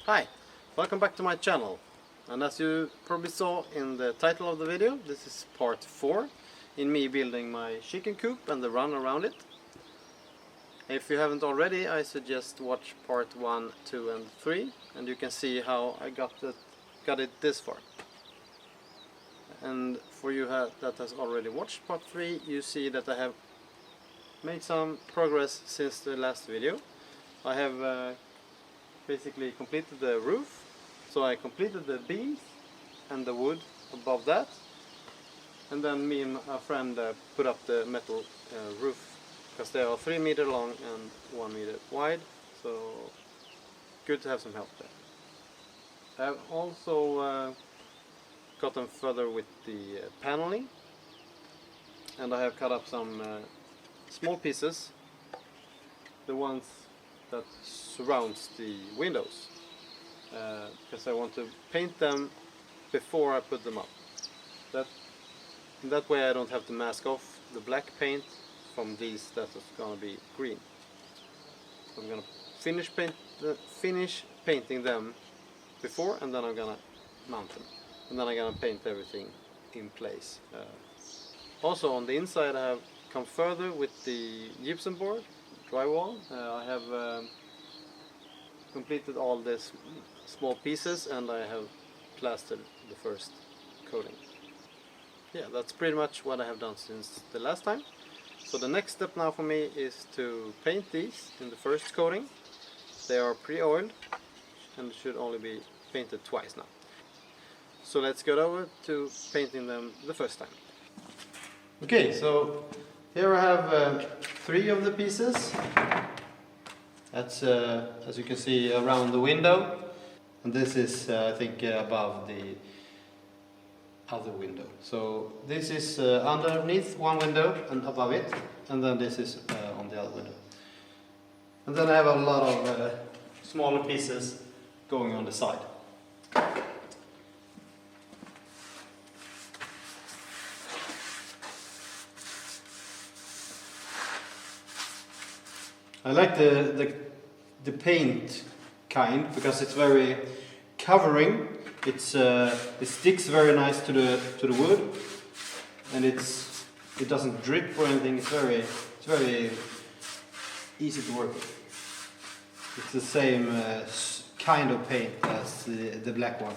Hi, welcome back to my channel, and as you probably saw in the title of the video, this is part 4 in me building my chicken coop and the run around it. If you haven't already, I suggest watch part 1, 2 and 3 and you can see how I got it this far. And for you that has already watched part 3, you see that I have made some progress since the last video. I have basically completed the roof, so I completed the beams and the wood above that, and then me and a friend put up the metal roof, because they are 3 meter long and 1 meter wide, so good to have some help there. I've also gotten further with the paneling, and I have cut up some small pieces, the ones that surrounds the windows, because I want to paint them before I put them up. That way I don't have to mask off the black paint from these that is going to be green. So I'm going to finish painting them before, and then I'm going to mount them, and then I'm going to paint everything in place. Also on the inside I have come further with the gypsum board drywall. I have completed all these small pieces and I have plastered the first coating. Yeah, that's pretty much what I have done since the last time. So the next step now for me is to paint these in the first coating. They are pre-oiled and should only be painted twice now. So let's go over to painting them the first time. Okay, so here I have 3 of the pieces. That's as you can see around the window, and this is I think above the other window. So this is underneath one window and above it, and then this is on the other window. And then I have a lot of smaller pieces going on the side. I like the paint kind because it's very covering. It sticks very nice to the wood, and it doesn't drip or anything. It's very easy to work with. It's the same kind of paint as the black one.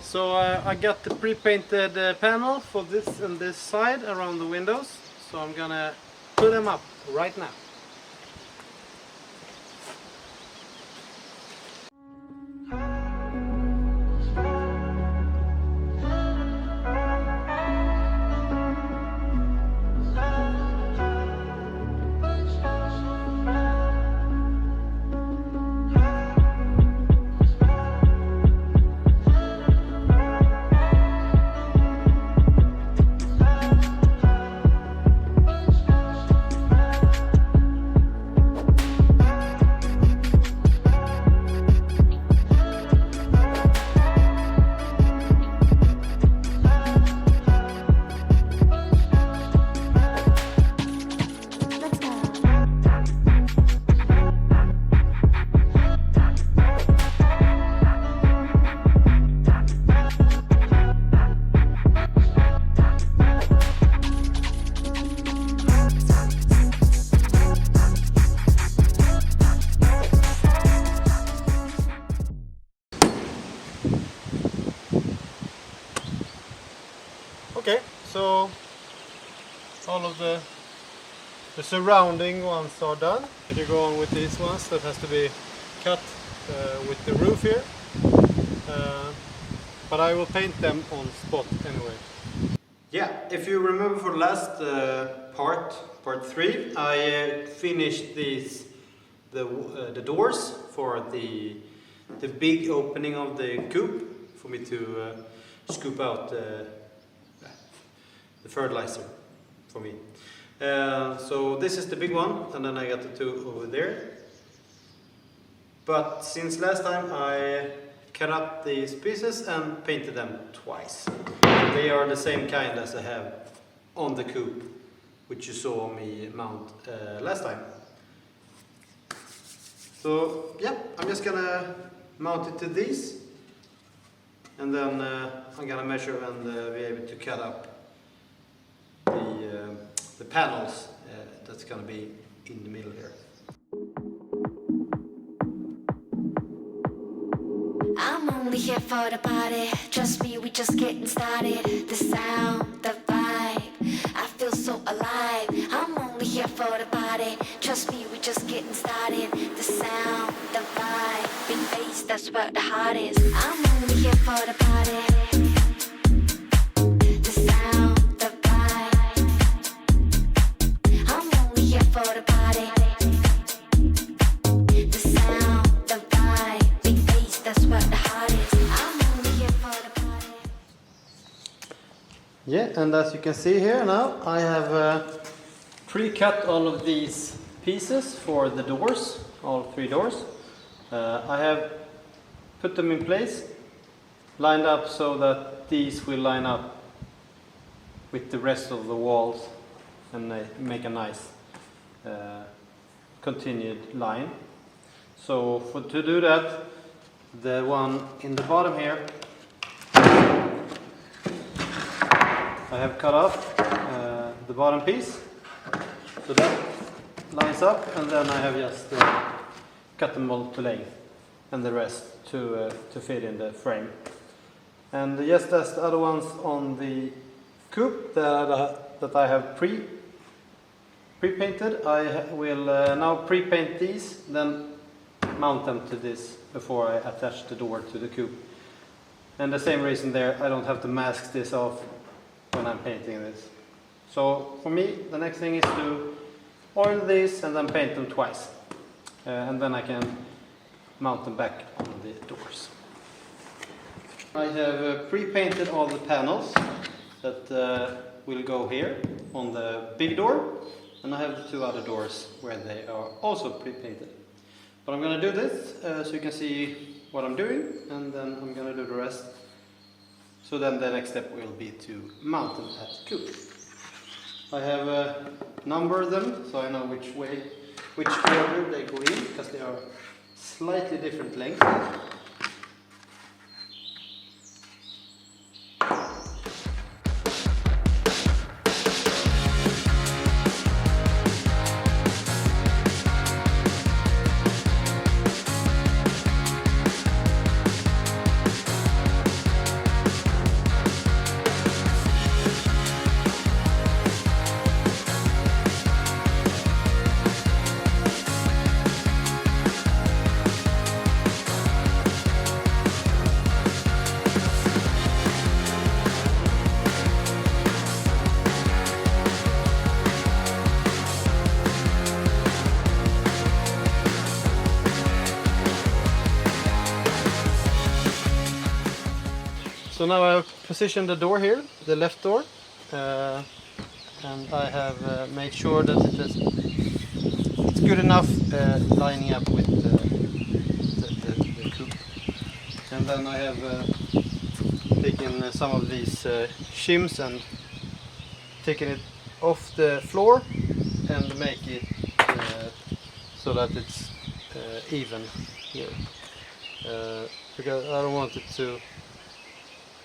So I got the pre-painted panel for this and this side around the windows, so I'm gonna put them up right now. Okay, so all of the surrounding ones are done. You go on with these ones that has to be cut with the roof here. But I will paint them on spot anyway. Yeah, if you remember for the last part 3, I finished the doors for the big opening of the coop for me to scoop out the fertilizer for me. So this is the big one, and then I got the 2 over there. But since last time I cut up these pieces and painted them twice. They are the same kind as I have on the coop, which you saw me mount last time. So yeah, I'm just gonna mount it to these, and then I'm gonna measure and be able to cut up the panels that's gonna be in the middle here. I'm only here for the party. Trust me, we just getting started. The sound, the vibe, I feel so alive. I'm only here for the party. Trust me, we just getting started. The sound, the vibe, big bass, that's where the heart is. I'm only here for the party. The sound, the vibe. I'm only here for the party. The sound, the vibe, big bass, that's where the heart is. I'm only here for the party. Yeah, and as you can see here now, I have pre-cut all of these pieces for the doors, all 3 doors. I have put them in place, lined up so that these will line up with the rest of the walls and make a nice continued line. So to do that, the one in the bottom here, I have cut off the bottom piece, so that lines up, and then I have just cut them all to length, and the rest to fit in the frame. And just as the other ones on the coop that I have pre-painted, I will now pre-paint these, then mount them to this before I attach the door to the coop. And the same reason there, I don't have to mask this off when I'm painting this. So for me, the next thing is to oil these and then paint them twice. And then I can mount them back on the doors. I have pre-painted all the panels that will go here on the big door, and I have the 2 other doors where they are also pre-painted. But I'm going to do this so you can see what I'm doing, and then I'm going to do the rest. So then the next step will be to mount them at the coop. I have numbered them so I know which order they go in, because they are slightly different lengths. So now I have positioned the door here, the left door, and I have made sure that it's good enough lining up with the coop. And then I have taken some of these shims and taken it off the floor and make it so that it's even here, because I don't want it to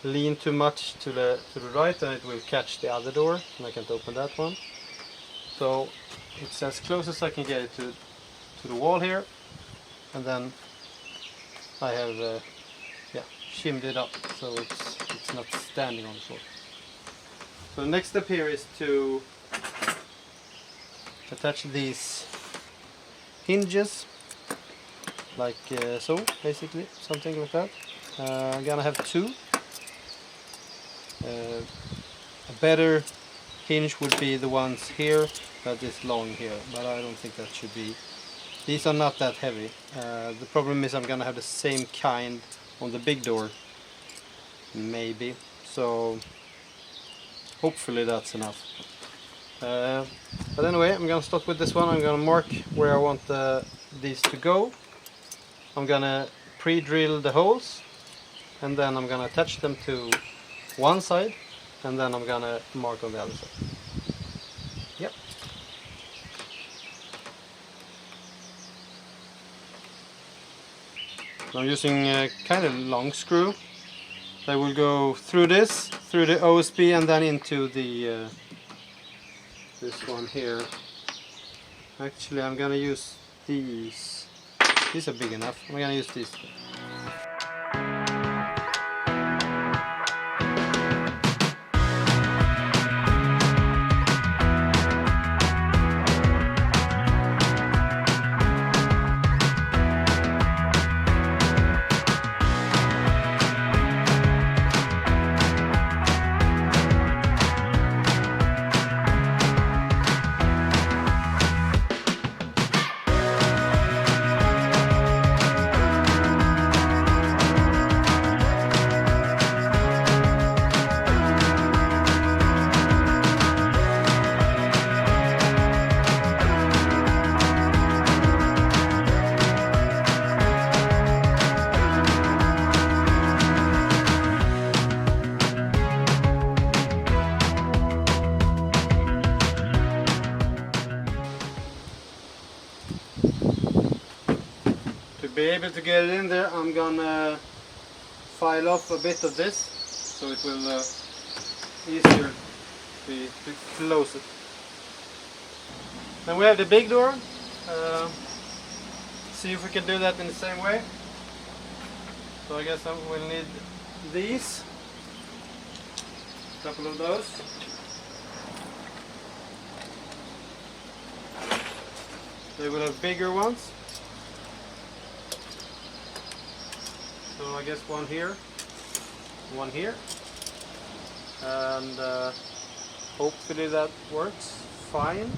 lean too much to the right, and it will catch the other door and I can't open that one. So it's as close as I can get it to the wall here, and then I have shimmed it up so it's not standing on the floor. So the next step here is to attach these hinges like so, basically, something like that. I'm gonna have two. A better hinge would be the ones here that is long here, but I don't think that should be. These are not that heavy. The problem is I'm gonna have the same kind on the big door, maybe. So hopefully that's enough. But anyway, I'm gonna start with this one. I'm gonna mark where I want these to go. I'm gonna pre-drill the holes, and then I'm gonna attach them to one side, and then I'm gonna mark on the other side. Yep. I'm using a kind of long screw. They will go through this, through the OSB, and then into the this one here. Actually, I'm gonna use these. These are big enough. I'm gonna use these. To be able to get it in there, I'm gonna file off a bit of this, so it will easier to close it. Then we have the big door. See if we can do that in the same way. So I guess I will need these, a couple of those. They will have bigger ones. So I guess one here, and hopefully that works fine.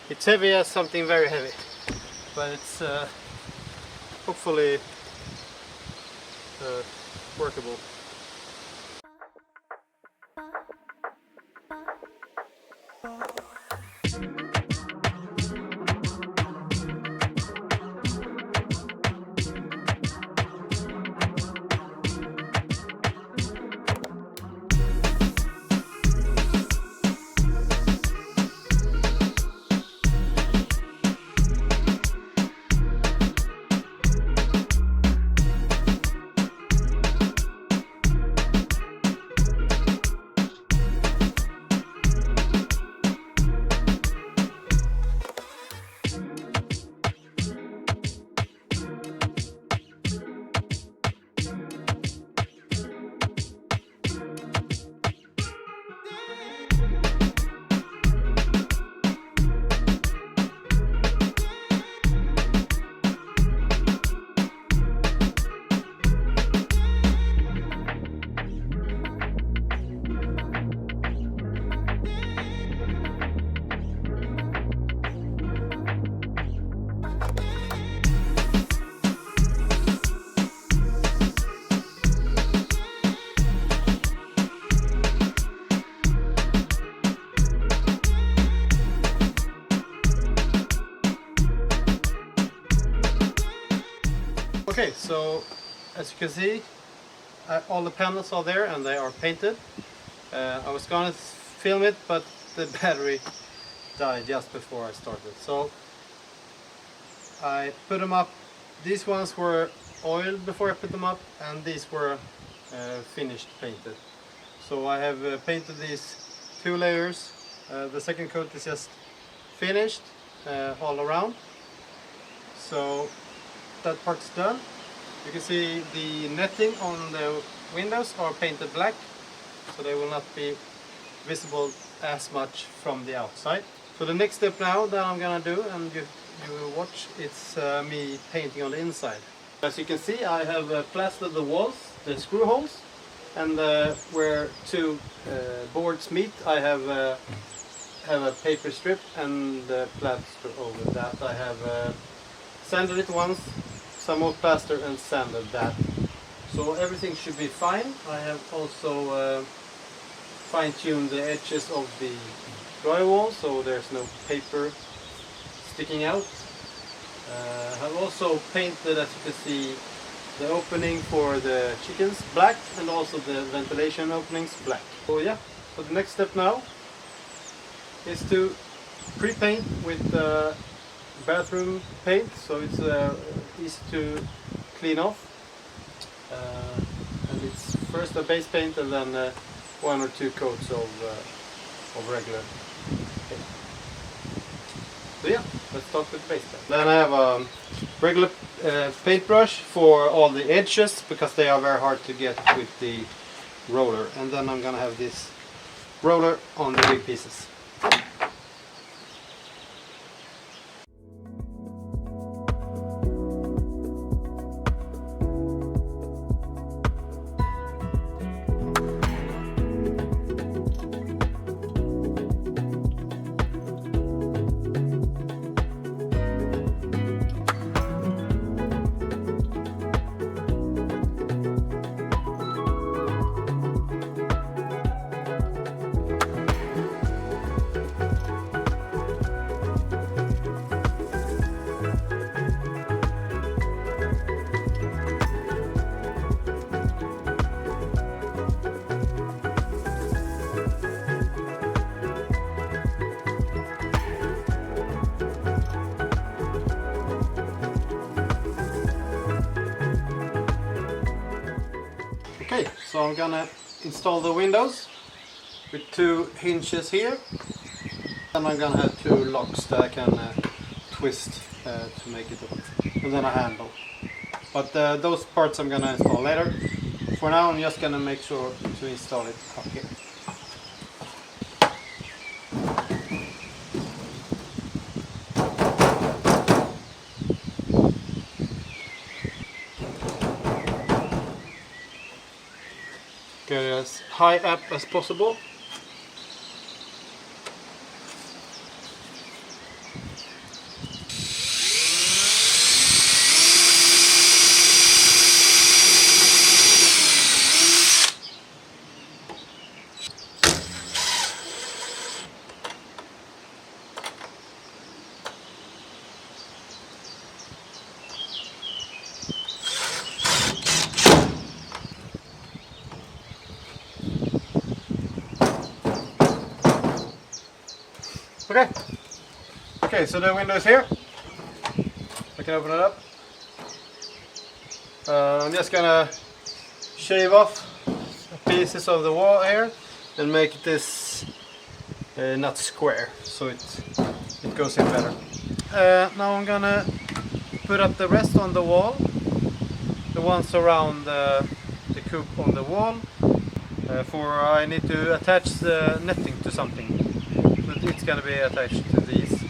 It's heavy as something very heavy, but it's hopefully workable. Okay, so as you can see, all the panels are there and they are painted. I was gonna film it, but the battery died just before I started. So I put them up. These ones were oiled before I put them up, and these were finished painted. So I have painted these 2 layers. The second coat is just finished all around. So that part's done. You can see the netting on the windows are painted black, so they will not be visible as much from the outside. So the next step now that I'm gonna do, and you will watch, it's me painting on the inside. As you can see, I have plastered the walls, the screw holes, and where 2 boards meet, I have a paper strip and plaster over that. I have sanded it once, some more plaster, and sanded that. So everything should be fine. I have also fine-tuned the edges of the drywall so there's no paper sticking out. I've also painted, as you can see, the opening for the chickens black, and also the ventilation openings black. So yeah, so the next step now is to pre-paint with bathroom paint, so it's easy to clean off. And it's first a base paint and then 1 or 2 coats of regular paint. So yeah, let's start with base paint. Then I have a regular paintbrush for all the edges, because they are very hard to get with the roller. And then I'm gonna have this roller on the big pieces. Okay, so I'm gonna install the windows with 2 hinges here, and I'm gonna have 2 locks that I can twist to make it open, and then a handle. But those parts I'm gonna install later. For now I'm just gonna make sure to install it up here. Get it as high up as possible. Okay. Okay, so the window is here. I can open it up. I'm just gonna shave off pieces of the wall here and make this not square, so it goes in better. Now I'm gonna put up the rest on the wall, the ones around the coop on the wall. For I need to attach the netting to something. It's going to be attached to these.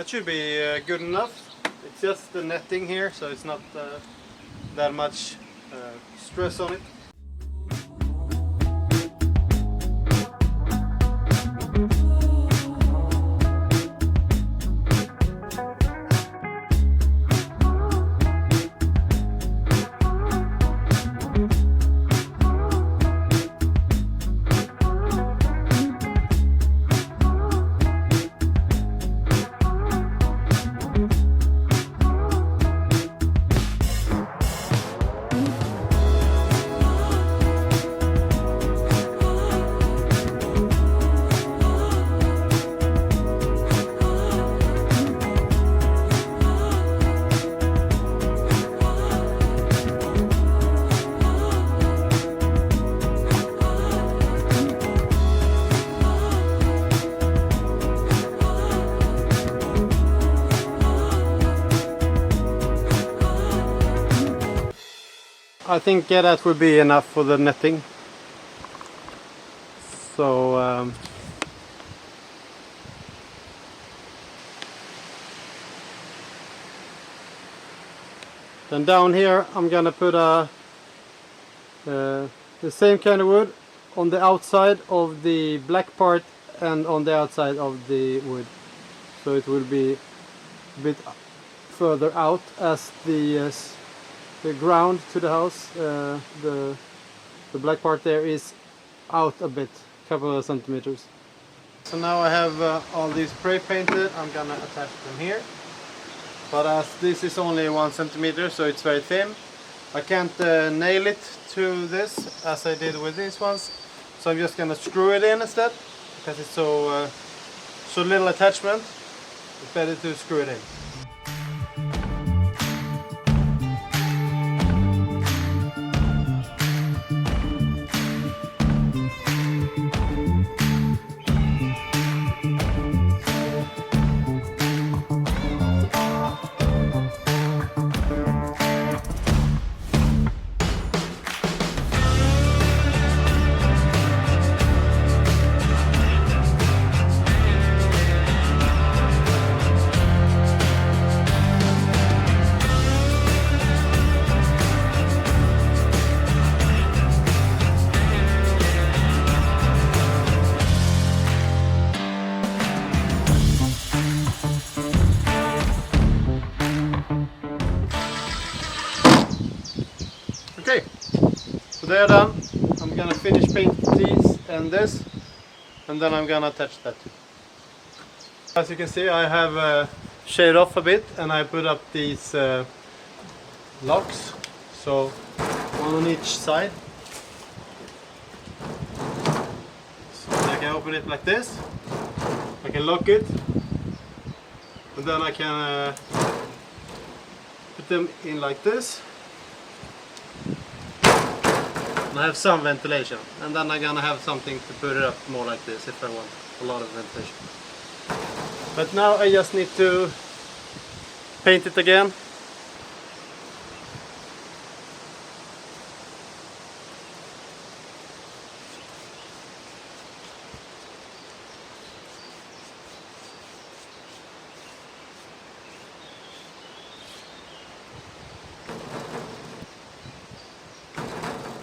That should be good enough. It's just the netting here, so it's not that much stress on it. I think that would be enough for the netting. So then down here I'm gonna put the same kind of wood on the outside of the black part and on the outside of the wood, so it will be a bit further out as the ground to the house. The black part there is out a bit, couple of centimeters. So now I have all these spray painted. I'm gonna attach them here, but as this is only 1 centimeter, so it's very thin, I can't nail it to this as I did with these ones, so I'm just gonna screw it in instead, because it's so little attachment. It's better to screw it in. Okay, so they're done. I'm gonna finish paint these and this, and then I'm gonna attach that too. As you can see, I have shaved off a bit and I put up these locks, so one on each side. So I can open it like this, I can lock it, and then I can put them in like this. I have some ventilation, and then I'm gonna have something to put it up more like this if I want a lot of ventilation. But now I just need to paint it again.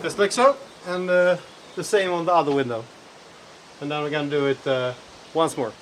Just like so, and the same on the other window. And then we're gonna do it once more.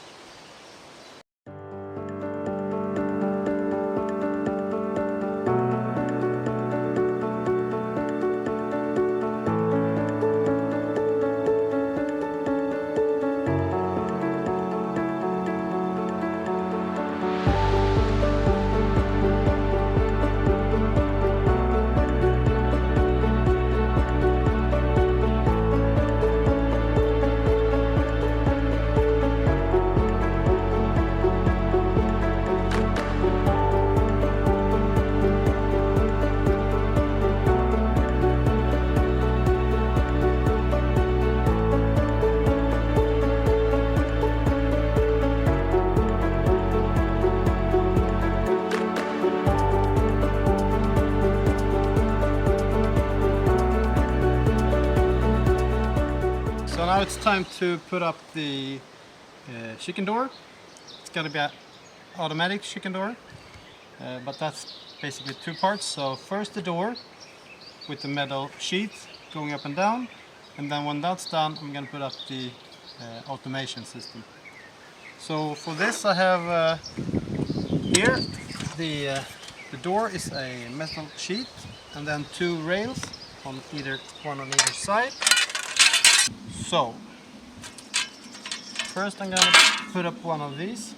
So now it's time to put up the chicken door. It's gonna be automatic chicken door, but that's basically two parts. So first the door with the metal sheet going up and down, and then when that's done I'm going to put up the automation system. So for this I have here the door is a metal sheet and then two rails on one on either side. So first I'm going to put up one of these.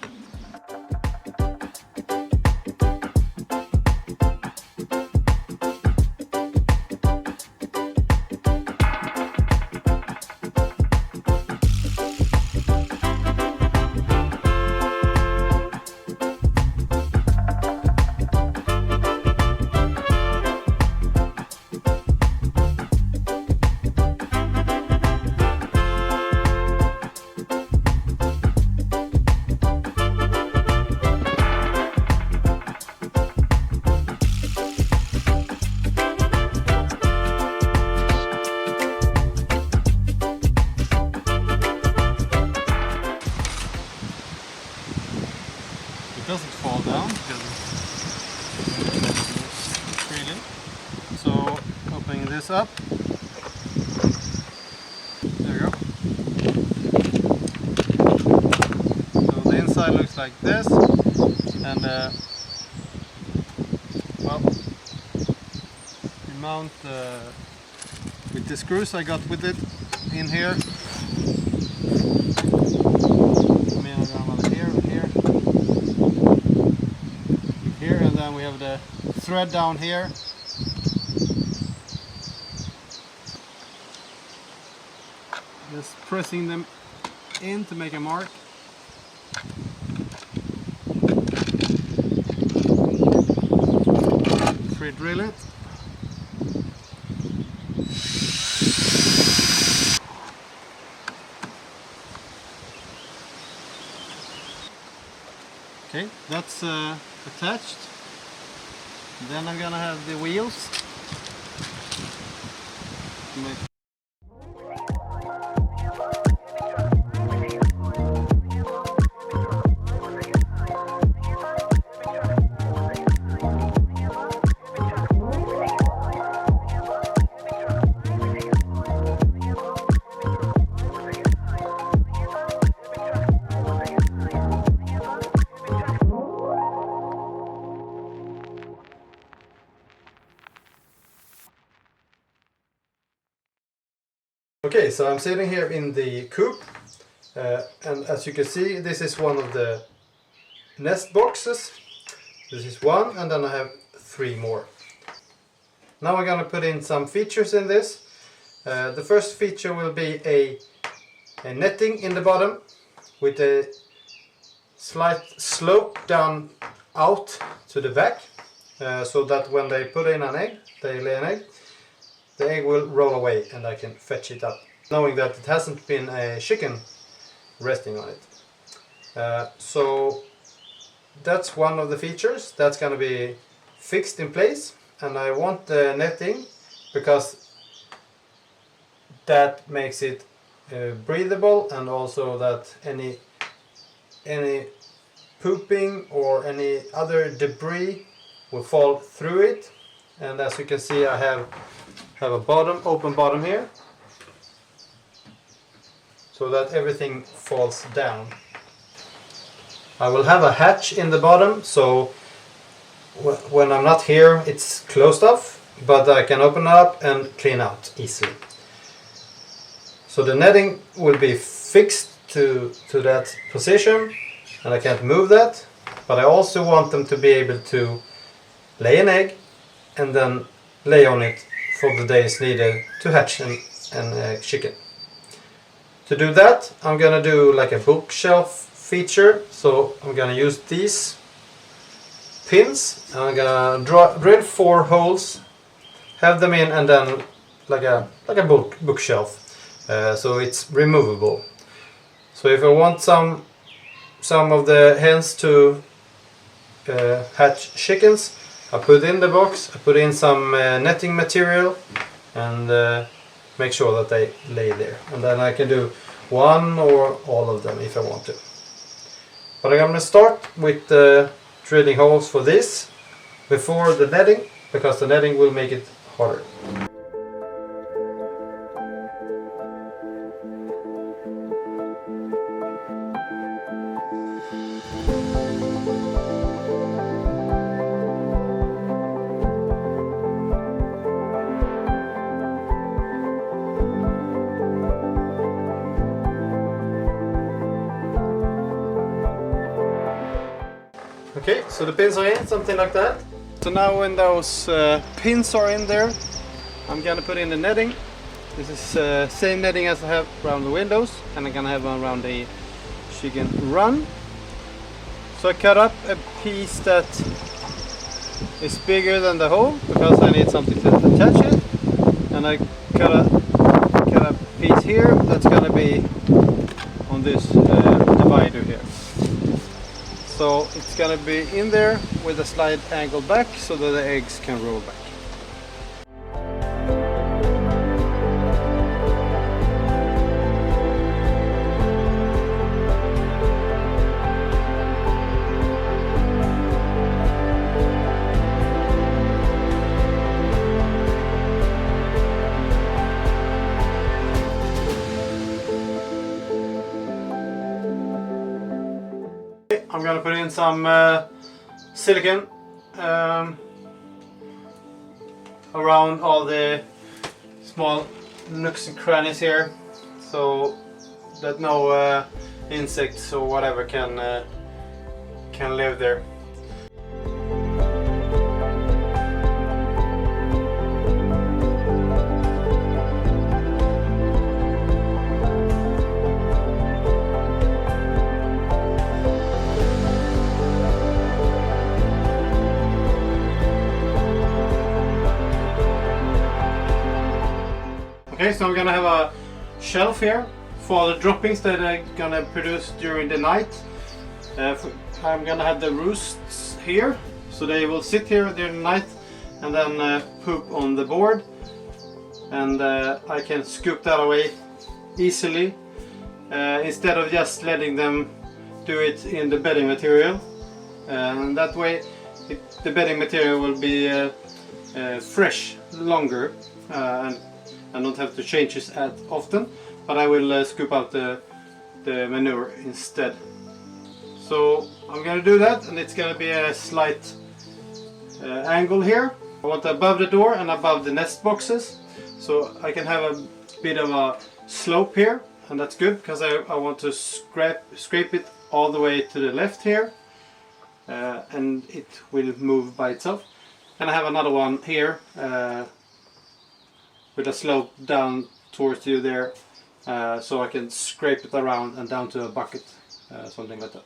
It doesn't fall down because it's freely. So opening this up, there you go. So the inside looks like this, and well, you mount with the screws I got with it in here. And then we have the thread down here. Just pressing them in to make a mark. Pre-drill it. Okay, that's attached. Then I'm gonna have the wheels. Okay, so I'm sitting here in the coop, and as you can see, this is one of the nest boxes. This is one, and then I have three more. Now I'm gonna put in some features in this. The first feature will be a netting in the bottom with a slight slope down out to the back, so that when they put in an egg, they lay an egg, the egg will roll away and I can fetch it up, knowing that it hasn't been a chicken resting on it. So that's one of the features that's going to be fixed in place, and I want the netting because that makes it breathable, and also that any pooping or any other debris will fall through it. And as you can see, I have a open bottom here, so that everything falls down. I will have a hatch in the bottom, so when I'm not here it's closed off, but I can open it up and clean out easily. So the netting will be fixed to that position, and I can't move that, but I also want them to be able to lay an egg and then lay on it for the days needed to hatch an chicken. To do that, I'm gonna do like a bookshelf feature. So I'm gonna use these pins, and I'm gonna drill 4 holes, have them in, and then like a bookshelf, so it's removable. So if I want some of the hens to hatch chickens, I put in the box, I put in some netting material, and make sure that they lay there. And then I can do one or all of them if I want to. But I'm going to start with drilling holes for this before the netting, because the netting will make it harder. Okay, so the pins are in, something like that. So now when those pins are in there, I'm gonna put in the netting. This is same netting as I have around the windows, and I'm gonna have one around the chicken run. So I cut up a piece that is bigger than the hole, because I need something to attach it. And I cut a piece here that's gonna be on this divider here. So it's gonna be in there with a slight angle back so that the eggs can roll back. I'm gonna put in some silicone around all the small nooks and crannies here, so that no insects or whatever can live there. Okay, so I'm gonna have a shelf here for the droppings that I'm gonna produce during the night. I'm gonna have the roosts here, so they will sit here during the night and then poop on the board, and I can scoop that away easily instead of just letting them do it in the bedding material, and that way the bedding material will be fresh longer, and I don't have to change this as often, but I will scoop out the manure instead. So I'm gonna do that, and it's gonna be a slight angle here. I want above the door and above the nest boxes, so I can have a bit of a slope here, and that's good because I want to scrape it all the way to the left here, and it will move by itself. And I have another one here with a slope down towards you there, so I can scrape it around and down to a bucket, something like that.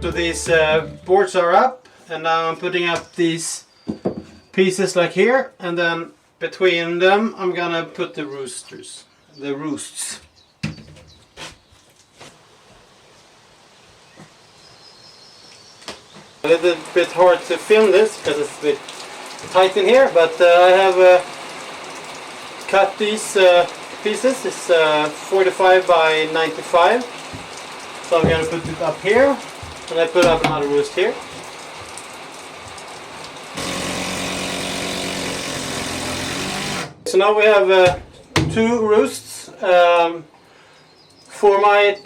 So these boards are up, and now I'm putting up these pieces like here, and then between them I'm gonna put the roosts. A little bit hard to film this because it's a bit tight in here, but I have cut these pieces. It's 45 by 95, so I'm gonna put it up here. And I put up another roost here. So now we have 2 roosts. For my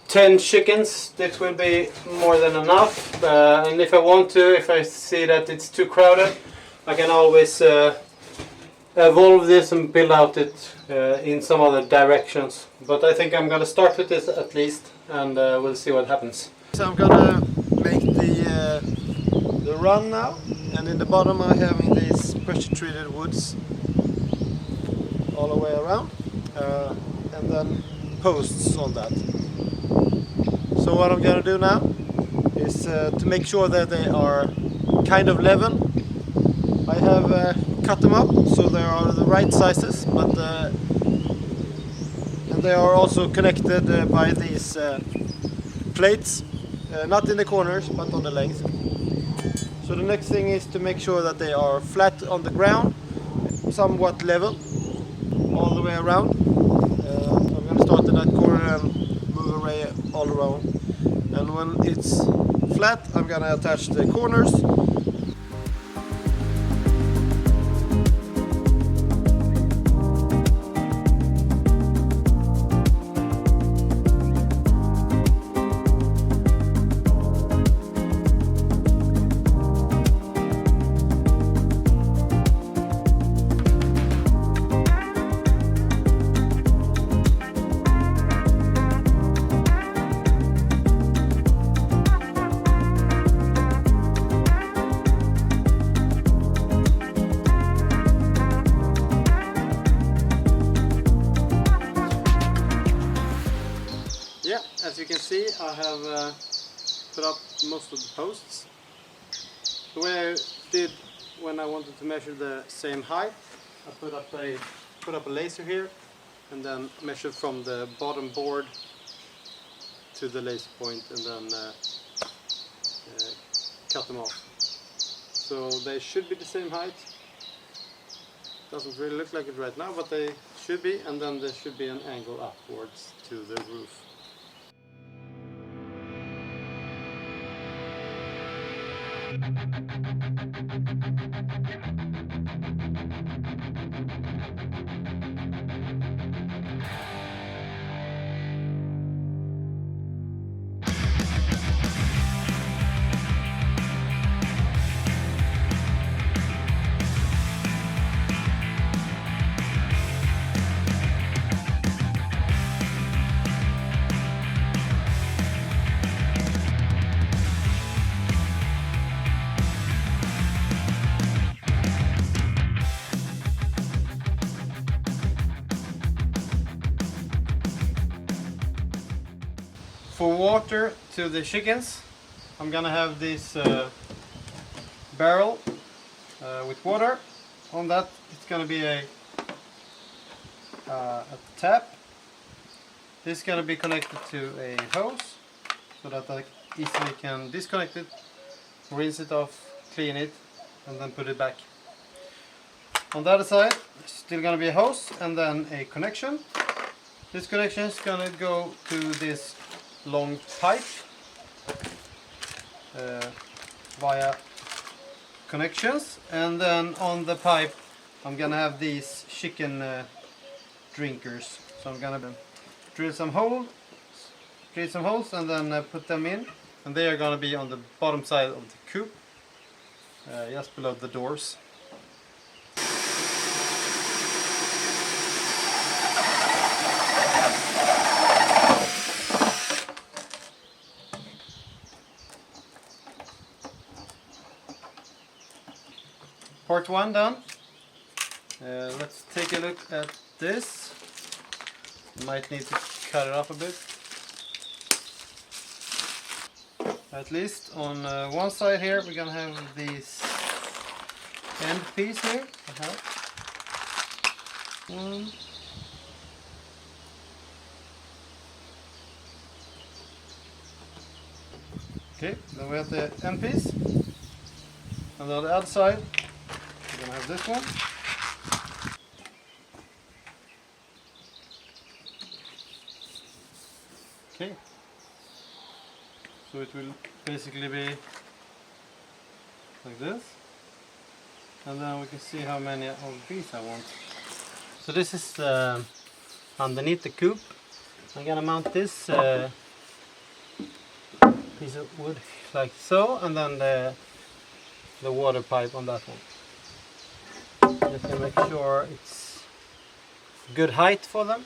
10 chickens, this will be more than enough. And if I want to, if I see that it's too crowded, I can always evolve this and build out it in some other directions. But I think I'm gonna start with this at least, and we'll see what happens. So I'm gonna make the run now, and in the bottom I'm having these pressure treated woods all the way around, and then posts on that. So what I'm gonna do now is to make sure that they are kind of level. I have cut them up so they are the right sizes, but and they are also connected by these plates, not in the corners but on the length. So the next thing is to make sure that they are flat on the ground, somewhat level all the way around. I'm going to start in that corner and move array all around, and when it's flat I'm going to attach the corners. Yeah, as you can see, I have put up most of the posts. The way I did when I wanted to measure the same height, I put up a laser here and then measured from the bottom board to the laser point, and then cut them off. So they should be the same height. Doesn't really look like it right now, but they should be, and then there should be an angle upwards to the roof. For water to the chickens, I'm gonna have this barrel with water. On that, it's gonna be a tap. This is gonna be connected to a hose so that I easily can disconnect it, rinse it off, clean it, and then put it back. On the other side, still gonna be a hose and then a connection. This connection is gonna go to this long pipe via connections, and then on the pipe I'm gonna have these chicken drinkers. So I'm gonna drill some holes and then put them in, and they are gonna be on the bottom side of the coop, just below the doors. Part 1 done. Let's take a look at this. Might need to cut it up a bit. At least on one side here we're gonna have these end piece here. One. Okay, then we have the end piece. And on the other side we're gonna have this one. Okay, so it will basically be like this, and then we can see how many of these I want. So this is underneath the coop. I'm gonna mount this piece of wood like so, and then the water pipe on that one. Just to make sure it's good height for them.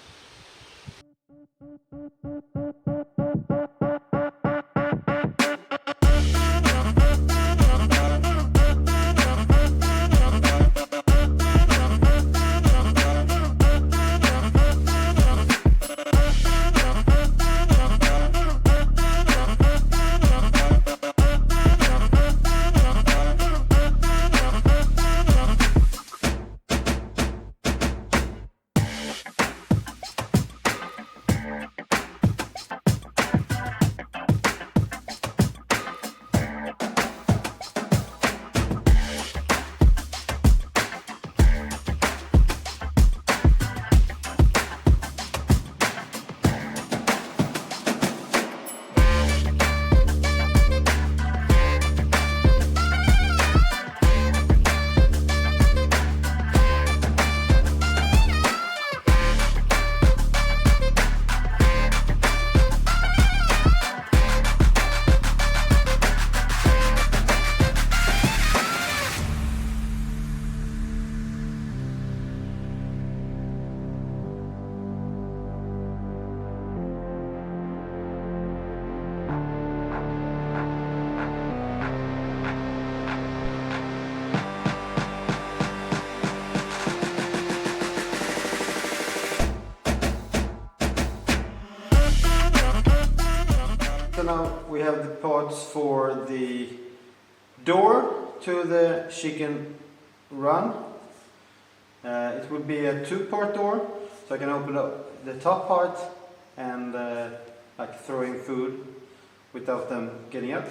have the parts for the door to the chicken run. It will be a two-part door, so I can open up the top part and like throwing food without them getting out.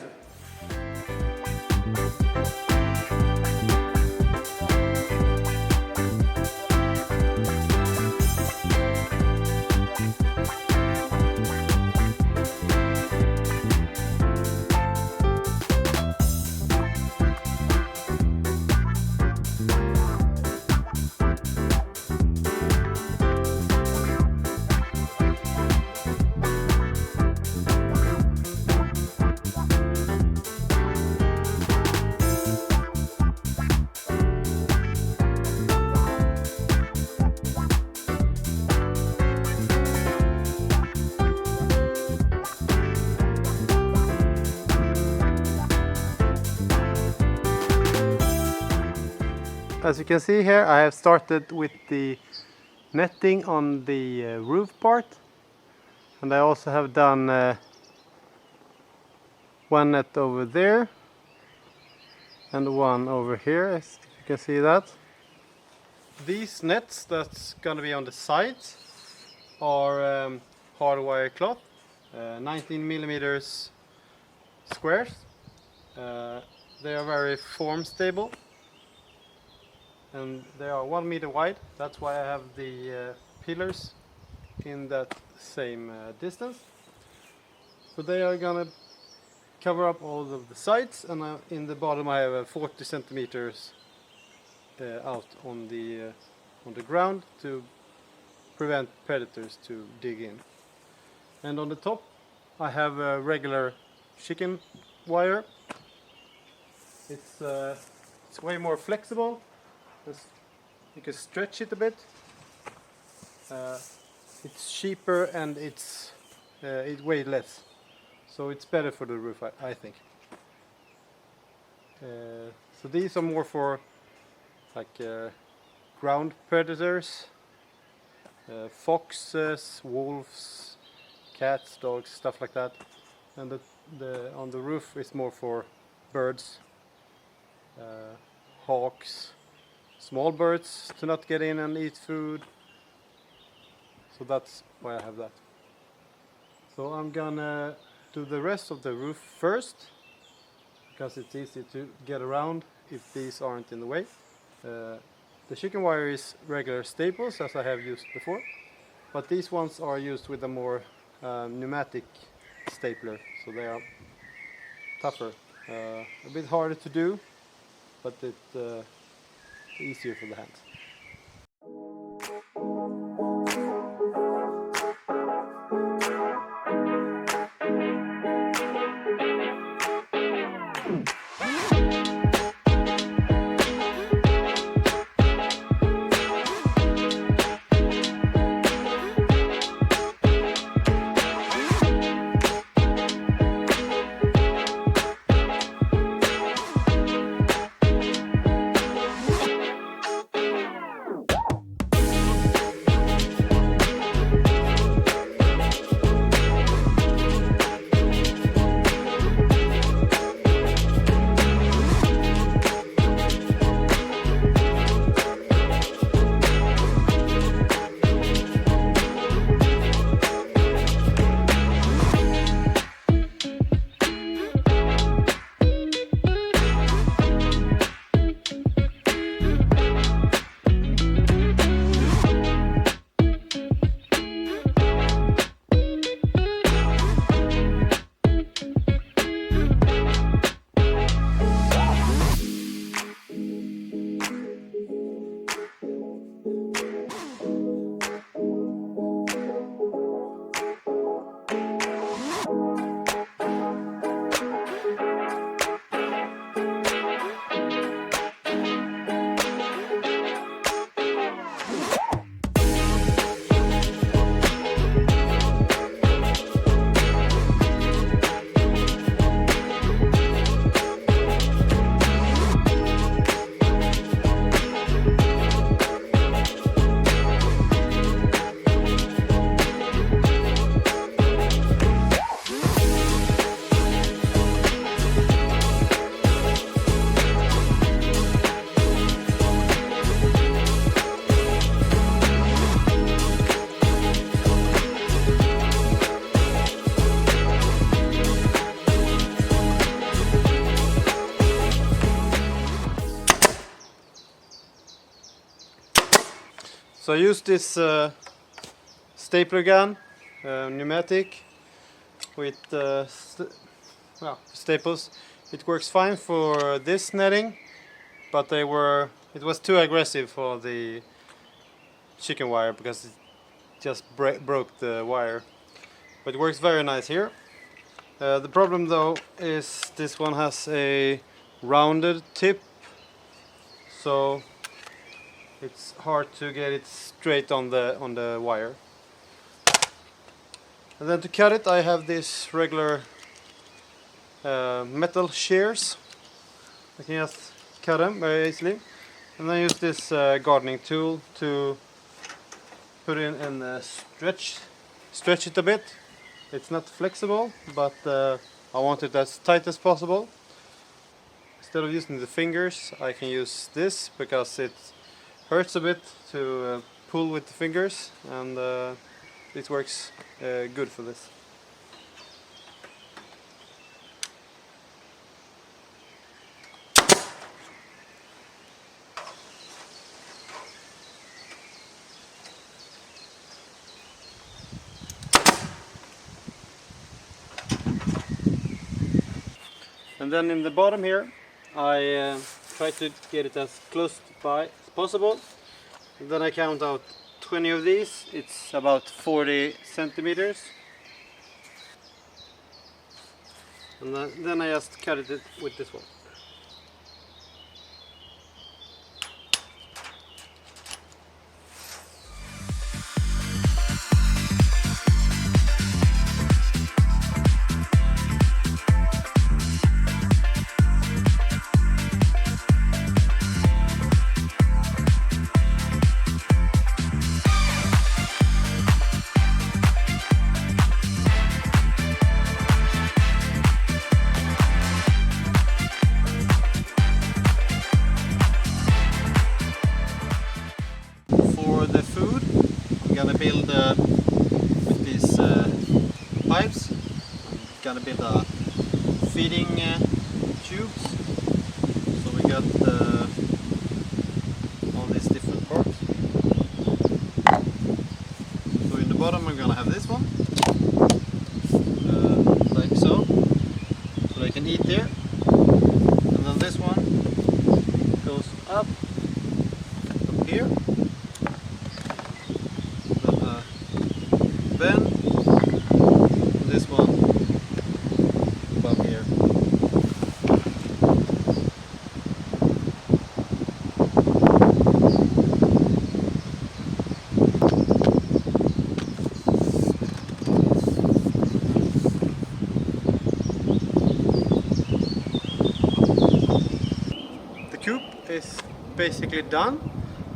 As you can see here, I have started with the netting on the roof part, and I also have done one net over there and one over here, as you can see that. These nets that's gonna be on the sides are hardwire cloth, 19 millimeters squares. They are very form stable. And they are 1 meter wide. That's why I have the pillars in that same distance. So they are gonna cover up all of the sides, and in the bottom I have 40 centimeters out on the ground to prevent predators to dig in. And on the top I have a regular chicken wire. It's way more flexible. You can stretch it a bit. It's cheaper and it weighs less, so it's better for the roof, I think. So these are more for like ground predators, foxes, wolves, cats, dogs, stuff like that. And on the roof is more for birds, hawks, small birds to not get in and eat food. So that's why I have that. So I'm gonna do the rest of the roof first, because it's easy to get around if these aren't in the way. The chicken wire is regular staples, as I have used before, but these ones are used with a more pneumatic stapler, so they are tougher. A bit harder to do, but it's easier for the hands. So I used this stapler gun, pneumatic, with staples. It works fine for this netting, but it was too aggressive for the chicken wire because it just broke the wire. But it works very nice here. The problem though is this one has a rounded tip, so it's hard to get it straight on the wire. And then to cut it, I have this regular metal shears. I can just cut them very easily. And then use this gardening tool to put in and stretch it a bit. It's not flexible, but I want it as tight as possible. Instead of using the fingers, I can use this because it hurts a bit to pull with the fingers, and it works good for this. And then in the bottom here, I try to get it as close by as possible. And then I count out 20 of these. It's about 40 centimeters. And then I just cut it with this one. For the food, I'm gonna build with these pipes. I'm gonna build a feeding tubes. So we got all these different parts. So in the bottom, I'm gonna have this one, like so they can eat there. And then this one goes up here. Then this one above here. The coop is basically done.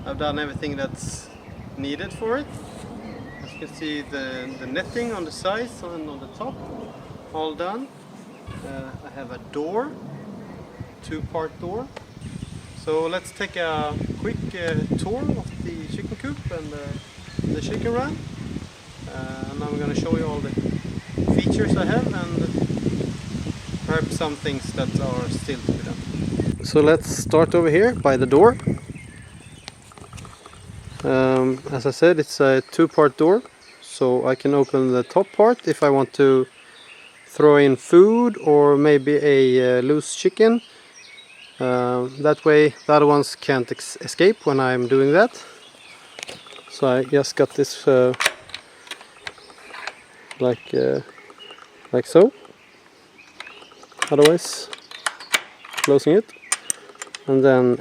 I've done everything that's needed for it. As you can see, the netting on the sides and on the top, all done. I have a door, two-part door. So let's take a quick tour of the chicken coop and the chicken run. And I'm going to show you all the features I have and perhaps some things that are still to be done. So let's start over here by the door. As I said, it's a two-part door, so I can open the top part if I want to throw in food or maybe a loose chicken. That way the other ones can't escape when I'm doing that. So I just got this like so. Otherwise, closing it, and then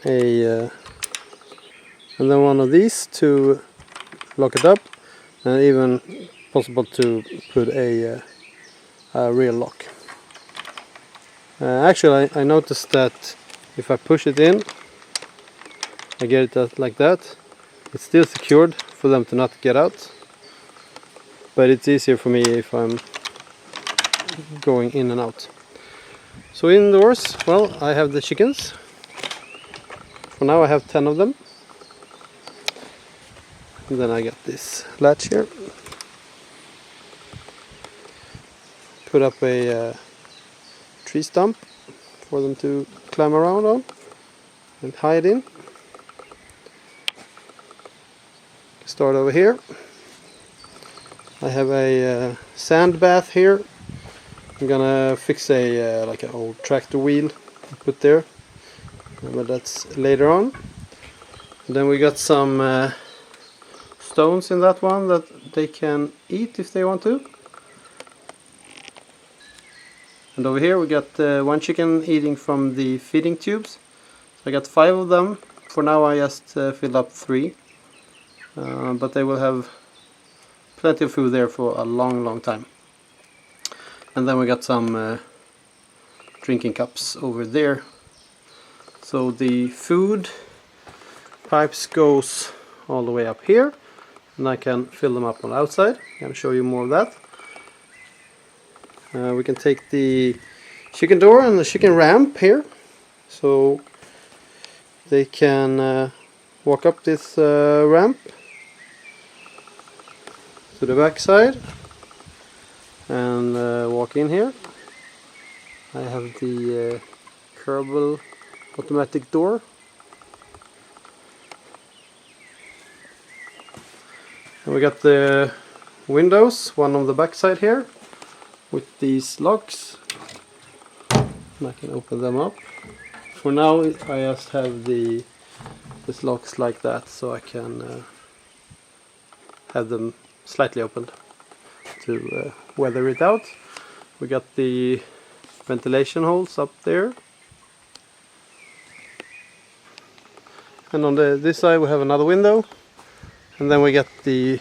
and then one of these to lock it up, and even possible to put a real lock. Actually, I noticed that if I push it in, I get it like that. It's still secured for them to not get out, but it's easier for me if I'm going in and out. So indoors, well, I have the chickens. For now I have 10 of them. And then I got this latch here. Put up a tree stump for them to climb around on and hide in. start over here. I have a sand bath here. I'm gonna fix a like an old tractor wheel and put there, but that's later on. And then we got some stones in that one that they can eat if they want to. And over here we got one chicken eating from the feeding tubes. So I got 5 of them. For now I just filled up 3. But they will have plenty of food there for a long time. And then we got some drinking cups over there. So the food pipes goes all the way up here. And I can fill them up on the outside. I'm going to show you more of that. We can take the chicken door and the chicken ramp here, so they can walk up this ramp to the back side and walk in here. I have the curvable automatic door. And we got the windows, one on the back side here, with these locks, and I can open them up. For now I just have these locks like that, so I can have them slightly opened to weather it out. We got the ventilation holes up there, and on this side we have another window, and then we got the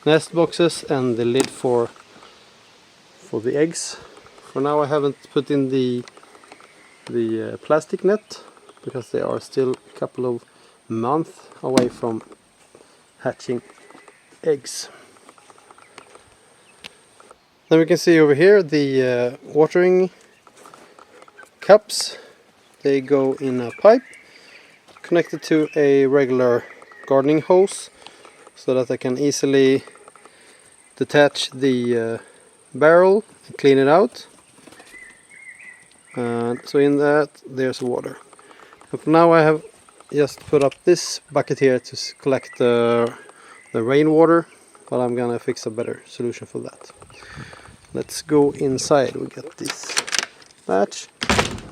nest boxes and the lid for the eggs. For now I haven't put in the plastic net because they are still a couple of months away from hatching eggs. Then we can see over here the watering cups. They go in a pipe connected to a regular gardening hose, so that I can easily detach the barrel and clean it out. So in that there's water. And for now I have just put up this bucket here to collect the rainwater, but I'm gonna fix a better solution for that. Let's go inside. We got this latch,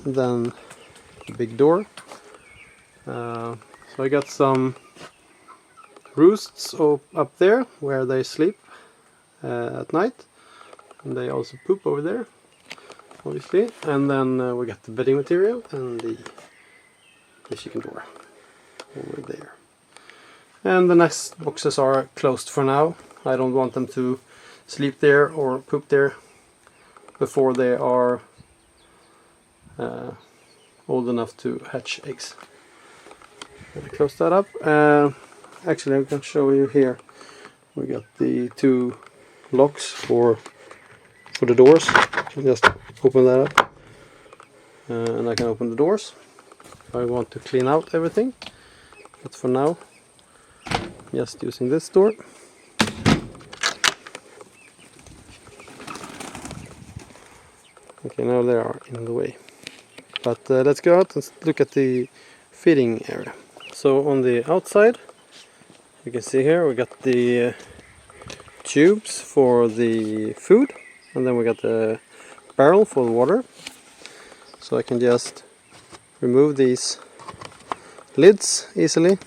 and then the big door. So I got some roosts up there where they sleep at night. And they also poop over there, obviously. And then we got the bedding material and the chicken door over there. And the nest boxes are closed for now. I don't want them to sleep there or poop there before they are old enough to hatch eggs. Gonna close that up. Actually, I can show you here. We got the 2 locks for the doors. Just open that up, and I can open the doors if I want to clean out everything. But for now, just using this door. Okay, now they are in the way. But let's go out and look at the feeding area. So on the outside, you can see here we got the tubes for the food, and then we got the barrel for the water. So I can just remove these lids easily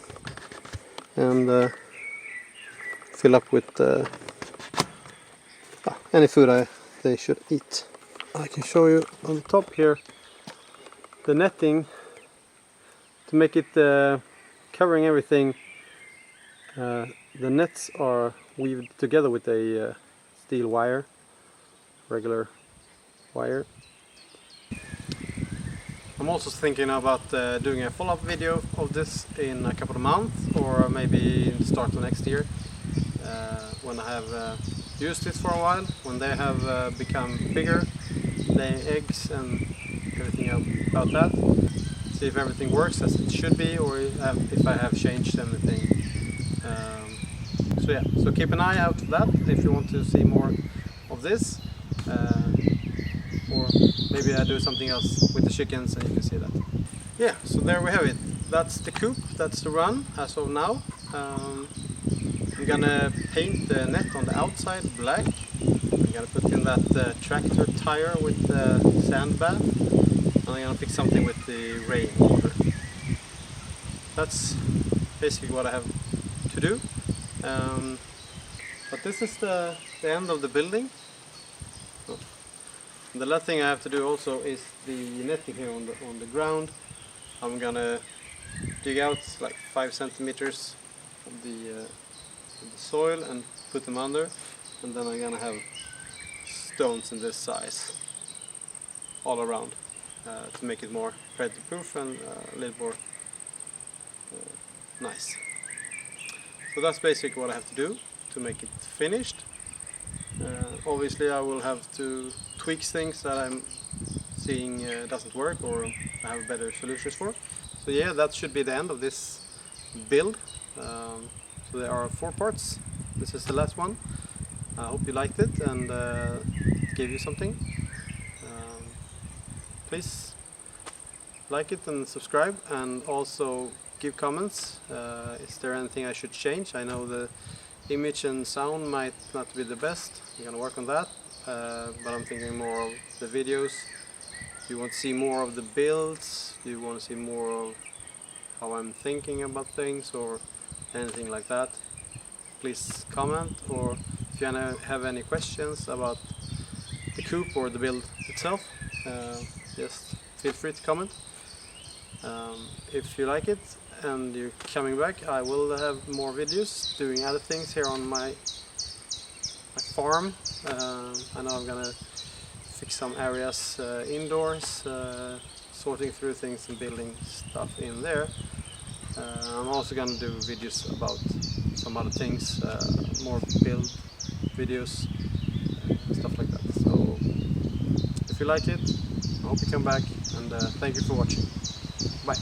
and fill up with any food they should eat. I can show you on the top here the netting to make it covering everything. The nets are weaved together with a steel wire, regular wire. I'm also thinking about doing a follow-up video of this in a couple of months, or maybe start of next year, when I have used it for a while, when they have become bigger, laying eggs and everything about that. See if everything works as it should be, or if I have changed anything. So yeah, so keep an eye out for that if you want to see more of this, or maybe I do something else with the chickens and you can see that. Yeah, so there we have it. That's the coop, that's the run as of now. I'm gonna paint the net on the outside black. I'm gonna put in that tractor tire with the sand bath, and I'm gonna fix something with the rain water. That's basically what I have to do. But this is the end of the building. And the last thing I have to do also is the netting here on the ground. I'm gonna dig out like 5 centimeters of the soil and put them under, and then I'm gonna have stones in this size all around to make it more predator proof and a little more nice. So that's basically what I have to do to make it finished. Obviously I will have to tweak things that I'm seeing doesn't work or I have better solutions for. So yeah, that should be the end of this build. So there are 4 parts. This is the last one. I hope you liked it and it gave you something. Please like it and subscribe, and also give comments. Is there anything I should change? I know the image and sound might not be the best. I'm gonna work on that, but I'm thinking more of the videos. Do you want to see more of the builds? Do you want to see more of how I'm thinking about things or anything like that? Please comment, or if you have any questions about the coop or the build itself, just feel free to comment. If you like it and you're coming back, I will have more videos doing other things here on my farm. I know I'm gonna fix some areas indoors, sorting through things and building stuff in there. I'm also gonna do videos about some other things, more build videos, stuff like that. So if you like it, I hope you come back, and thank you for watching. Bye.